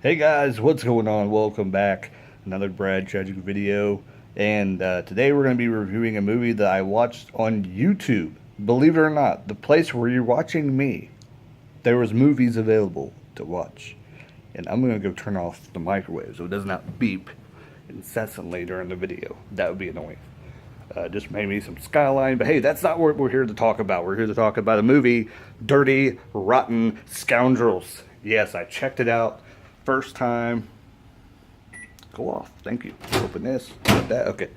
Hey guys, what's going on? Welcome back. Another Brad Tragic video. And today we're going to be reviewing a movie that I watched on YouTube. Believe it or not, the place where you're watching me, there was movies available to watch. And I'm going to go turn off the microwave so it does not beep incessantly during the video. That would be annoying. Just made me some Skyline, but hey, that's not what we're here to talk about. We're here to talk about a movie, Dirty, Rotten Scoundrels. Yes, I checked it out. First time. Go off. Thank you. Open this. Not that. Okay.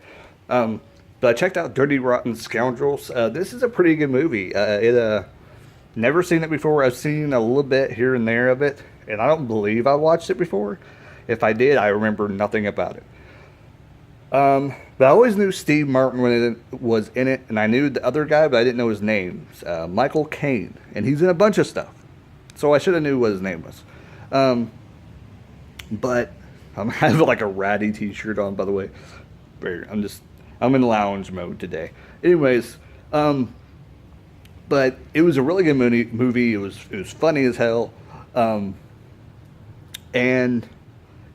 But I checked out Dirty Rotten Scoundrels. This is a pretty good movie. Never seen it before. I've seen a little bit here and there of it, and I don't believe I watched it before. If I did, I remember nothing about it. But I always knew Steve Martin when it was in it, and I knew the other guy, but I didn't know his name. Michael Caine, and he's in a bunch of stuff, so I should have knew what his name was. But I have like a ratty T-shirt on, by the way. I'm in lounge mode today. Anyways, but it was a really good movie. It was funny as hell, and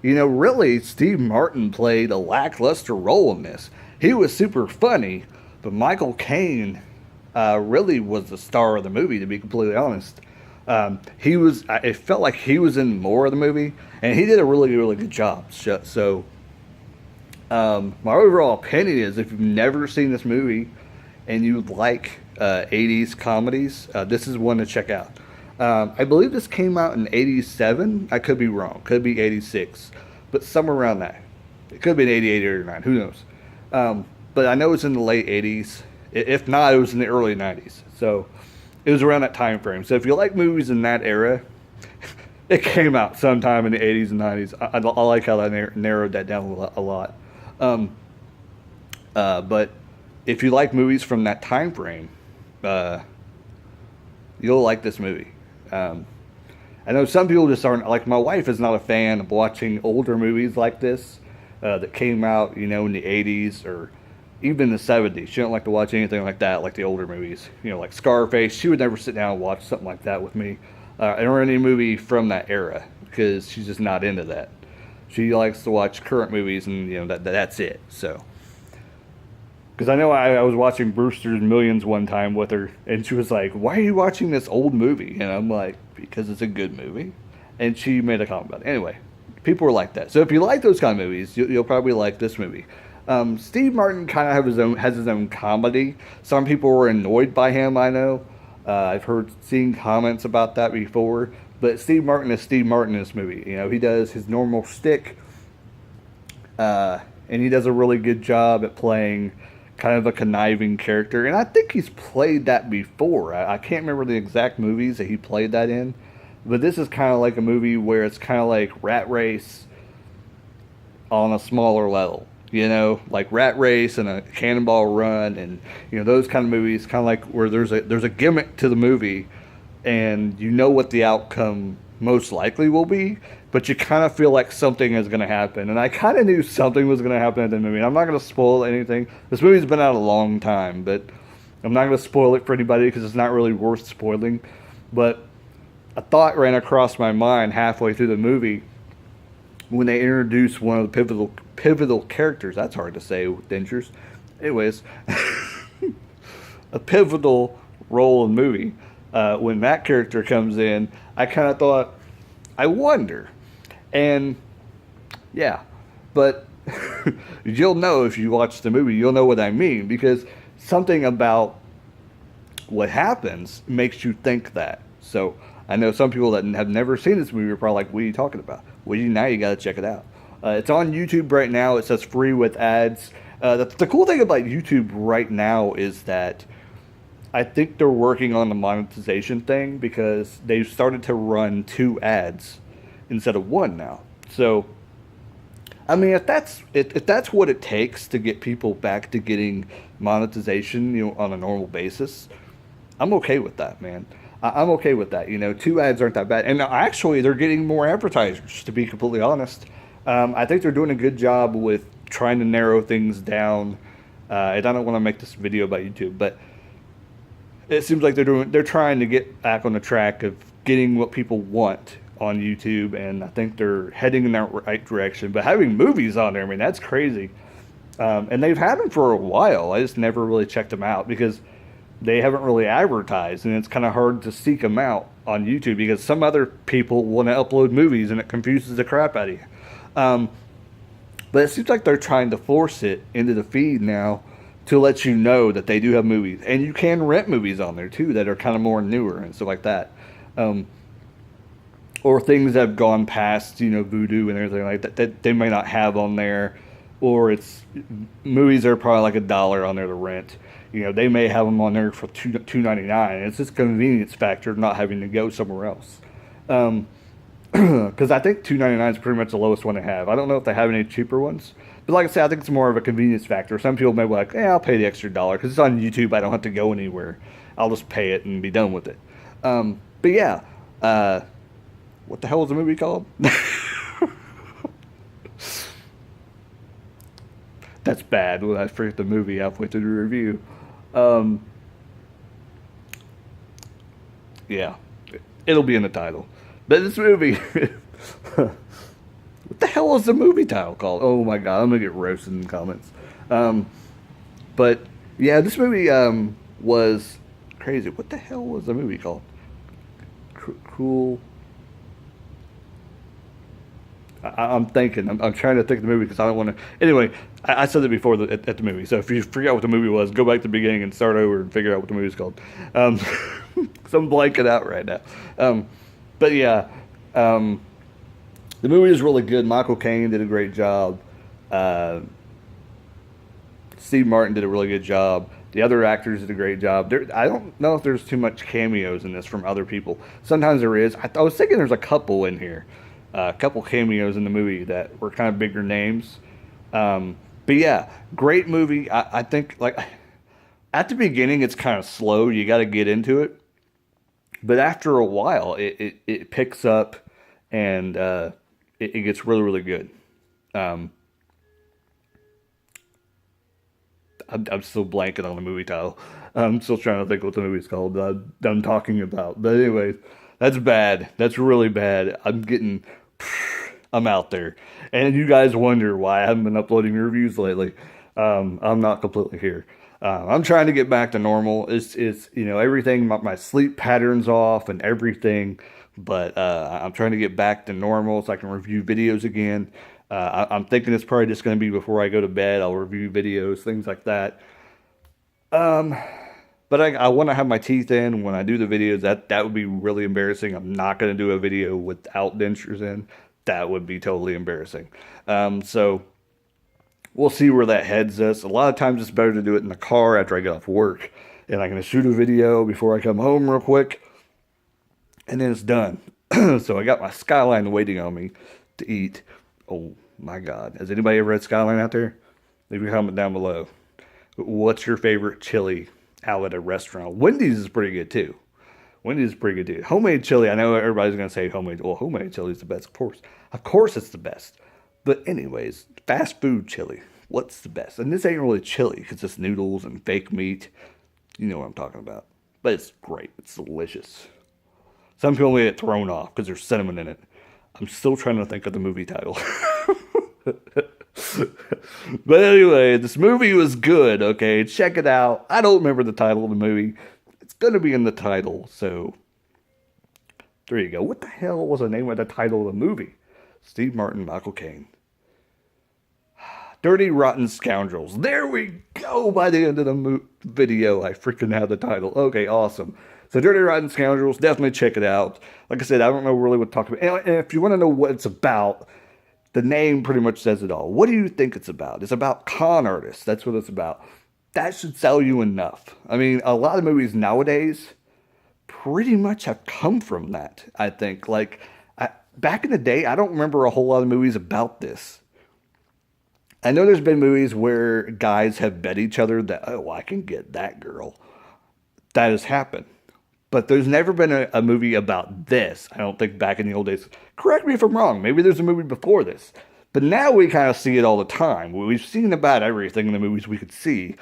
really, Steve Martin played a lackluster role in this. He was super funny, but Michael Caine really was the star of the movie, to be completely honest. It felt like he was in more of the movie, and he did a really, really good job. So, my overall opinion is if you've never seen this movie and you like 80s comedies, this is one to check out. I believe this came out in 87. I could be wrong. Could be 86. But somewhere around that. It could be in 88 or 89. Who knows? But I know it's in the late 80s. If not, it was in the early 90s. So it was around that time frame. So if you like movies in that era, it came out sometime in the 80s and 90s. I like how I narrowed that down a lot. But if you like movies from that time frame, you'll like this movie. I know some people just aren't, like my wife is not a fan of watching older movies like this that came out, in the 80s or even the 70s. She don't like to watch anything like that, like the older movies, like Scarface. She would never sit down and watch something like that with me, or any movie from that era, because she's just not into that. She likes to watch current movies, and that's it. So. Because I know I was watching Brewster's Millions one time with her, and she was like, "Why are you watching this old movie?" And I'm like, "Because it's a good movie." And she made a comment about it. Anyway, people are like that. So if you like those kind of movies, you'll probably like this movie. Steve Martin kind of has his own comedy. Some people were annoyed by him. I know. I've seen comments about that before. But Steve Martin is Steve Martin in this movie. He does his normal shtick, and he does a really good job at playing kind of a conniving character, and I think he's played that before. I can't remember the exact movies that he played that in, but this is kind of like a movie where it's kind of like Rat Race on a smaller level, like Rat Race and a Cannonball Run, and those kind of movies, kind of like where there's a gimmick to the movie, and what the outcome most likely will be, but you kind of feel like something is going to happen. And I kind of knew something was going to happen in the movie. I'm not going to spoil anything. This movie's been out a long time, but I'm not going to spoil it for anybody because it's not really worth spoiling. But a thought ran across my mind halfway through the movie when they introduced one of the pivotal characters. That's hard to say with dentures. Anyways, a pivotal role in the movie. When that character comes in, I kind of thought, I wonder. And yeah, but you'll know if you watch the movie, you'll know what I mean, because something about what happens makes you think that. So I know some people that have never seen this movie are probably like, what are you talking about? Well, now you got to check it out. It's on YouTube right now. It says free with ads. The cool thing about YouTube right now is that I think they're working on the monetization thing, because they've started to run 2 ads instead of 1 now. So, I mean, if that's what it takes to get people back to getting monetization, on a normal basis, I'm okay with that, man. I'm okay with that. 2 ads aren't that bad, and actually, they're getting more advertisers. To be completely honest, I think they're doing a good job with trying to narrow things down. And I don't want to make this video about YouTube, but it seems like they're trying to get back on the track of getting what people want on YouTube, and I think they're heading in that right direction. But having movies on there, I mean, that's crazy. And they've had them for a while. I just never really checked them out because they haven't really advertised, and it's kind of hard to seek them out on YouTube because some other people want to upload movies, and it confuses the crap out of you. Um, but it seems like they're trying to force it into the feed now to let you know that they do have movies, and you can rent movies on there too that are kind of more newer and stuff like that. Um, or things that have gone past, Voodoo and everything like that, that they may not have on there, or it's movies that are probably like $1 on there to rent. They may have them on there for $2.99. It's just a convenience factor of not having to go somewhere else. Because I think $2.99 is pretty much the lowest one they have. I don't know if they have any cheaper ones, but like I said, I think it's more of a convenience factor. Some people may be like, "Yeah, I'll pay the extra dollar because it's on YouTube. I don't have to go anywhere. I'll just pay it and be done with it." But yeah, what the hell is the movie called? That's bad when I forget the movie halfway through the review. Um, yeah, it'll be in the title. But this movie, what the hell is the movie title called? Oh my god, I'm gonna get roasted in the comments. Um, but yeah, this movie was crazy. What the hell was the movie called? Cool. I'm thinking. I'm trying to think of the movie because I don't want to. Anyway, I said it before at the movie. So if you forget what the movie was, go back to the beginning and start over and figure out what the movie's called. Um, so I'm blanking out right now. But yeah, the movie is really good. Michael Caine did a great job. Uh, Steve Martin did a really good job. The other actors did a great job. I don't know if there's too much cameos in this from other people. Sometimes there is. I was thinking there's a couple in here. A couple cameos in the movie that were kind of bigger names. But yeah, great movie. I think like at the beginning it's kind of slow. You got to get into it. But after a while, it picks up and it gets really, really good. Um, I'm still blanking on the movie title. I'm still trying to think what the movie's called that I'm talking about. But anyways, that's bad. That's really bad. I'm out there. And you guys wonder why I haven't been uploading reviews lately. I'm not completely here. I'm trying to get back to normal. It's everything, my sleep patterns off and everything. But I'm trying to get back to normal so I can review videos again. I'm thinking it's probably just going to be before I go to bed. I'll review videos, things like that. Um, but I want to have my teeth in when I do the videos. That would be really embarrassing. I'm not going to do a video without dentures in. That would be totally embarrassing. So we'll see where that heads us. A lot of times it's better to do it in the car after I get off work. And I'm going to shoot a video before I come home real quick. And then it's done. So I got my Skyline waiting on me to eat. Oh my God. Has anybody ever had Skyline out there? Leave your comment down below. What's your favorite chili out at a restaurant? Wendy's is pretty good too. Wendy's is pretty good too. Homemade chili, I know everybody's going to say homemade. Well, homemade chili is the best, of course. Of course it's the best. But anyways, fast food chili. What's the best? And this ain't really chili because it's noodles and fake meat. You know what I'm talking about. But it's great. It's delicious. Some people get thrown off because there's cinnamon in it. I'm still trying to think of the movie title. But anyway, this movie was good, okay? Check it out. I don't remember the title of the movie. It's going to be in the title, so there you go. What the hell was the name of the title of the movie? Steve Martin, Michael Caine. Dirty Rotten Scoundrels. There we go. By the end of the video, I freaking have the title. Okay, awesome. So Dirty Rotten Scoundrels, definitely check it out. Like I said, I don't know really what to talk about. And if you want to know what it's about, the name pretty much says it all. What do you think it's about? It's about con artists. That's what it's about. That should sell you enough. I mean, a lot of movies nowadays pretty much have come from that, I think. Like, back in the day, I don't remember a whole lot of movies about this. I know there's been movies where guys have bet each other that, oh, I can get that girl. That has happened. But there's never been a movie about this, I don't think, back in the old days. Correct me if I'm wrong. Maybe there's a movie before this. But now we kind of see it all the time. We've seen about everything in the movies we could see.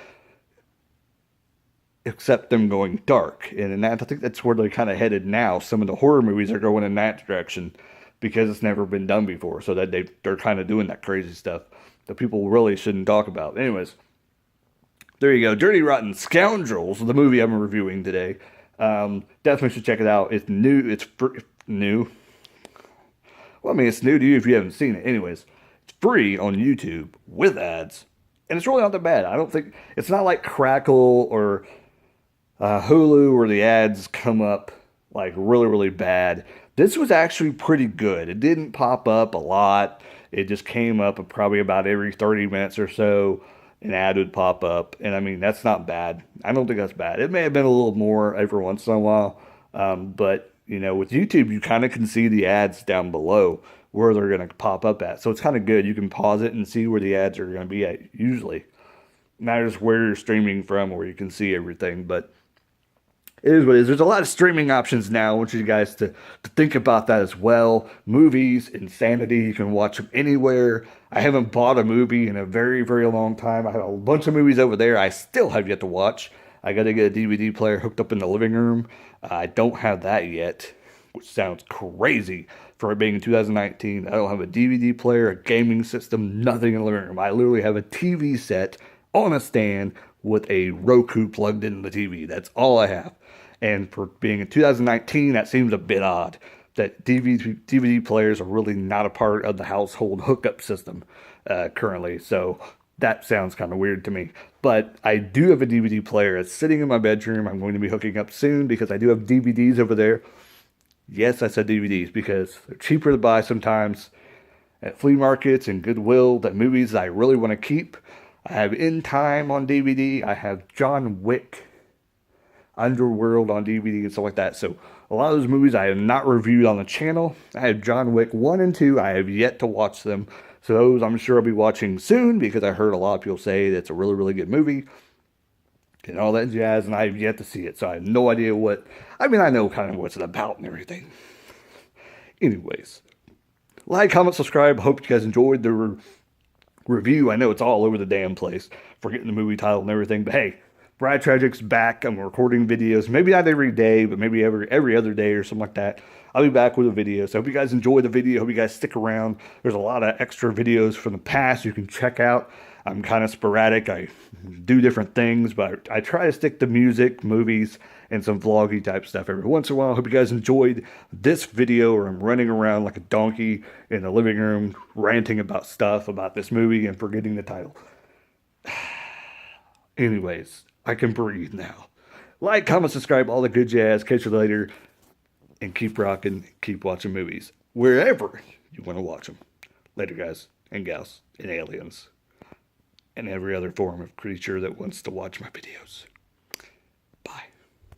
except them going dark. And I think that's where they're kind of headed now. Some of the horror movies are going in that direction because it's never been done before. So that they're kind of doing that crazy stuff that people really shouldn't talk about. Anyways, there you go. Dirty Rotten Scoundrels, the movie I'm reviewing today. Definitely should check it out. It's new. It's new. Well, I mean, it's new to you if you haven't seen it. Anyways, it's free on YouTube with ads. And it's really not that bad. I don't think it's not like Crackle or Hulu where the ads come up like really, really bad. This was actually pretty good. It didn't pop up a lot. It just came up probably about every 30 minutes or so. An ad would pop up. And I mean, that's not bad. I don't think that's bad. It may have been a little more every once in a while. But, you know, with YouTube, you kind of can see the ads down below where they're going to pop up at. So it's kind of good. You can pause it and see where the ads are going to be at usually. Matters where you're streaming from, where you can see everything. But it is what it is. There's a lot of streaming options now. I want you guys to think about that as well. Movies, Insanity, you can watch them anywhere. I haven't bought a movie in a very, very long time. I have a bunch of movies over there I still have yet to watch. I got to get a DVD player hooked up in the living room. I don't have that yet, which sounds crazy for it being in 2019. I don't have a DVD player, a gaming system, nothing in the living room. I literally have a TV set on a stand with a Roku plugged into the TV. That's all I have. And for being in 2019, that seems a bit odd that DVD players are really not a part of the household hookup system currently. So that sounds kind of weird to me. But I do have a DVD player. It's sitting in my bedroom. I'm going to be hooking up soon because I do have DVDs over there. Yes, I said DVDs because they're cheaper to buy sometimes at flea markets and Goodwill than movies I really want to keep. I have In Time on DVD. I have John Wick, Underworld on DVD and stuff like that. So a lot of those movies I have not reviewed on the channel. I have John Wick 1 and 2. I have yet to watch them. So those I'm sure I'll be watching soon because I heard a lot of people say that's a really, really good movie and all that jazz, and I have yet to see it. So I have no idea I know kind of what's it about and everything. Anyways, like, comment, subscribe. Hope you guys enjoyed the review. I know it's all over the damn place, forgetting the movie title and everything, but hey, Brad Tragic's back. I'm recording videos, maybe not every day, but maybe every other day or something like that. I'll be back with a video. So I hope you guys enjoy the video. Hope you guys stick around. There's a lot of extra videos from the past you can check out. I'm kind of sporadic. I do different things, but I try to stick to music, movies, and some vloggy type stuff every once in a while. Hope you guys enjoyed this video where I'm running around like a donkey in the living room ranting about stuff about this movie and forgetting the title. Anyways, I can breathe now. Like, comment, subscribe, all the good jazz. Catch you later. And keep rocking, keep watching movies. Wherever you want to watch them. Later, guys and gals and aliens. And every other form of creature that wants to watch my videos.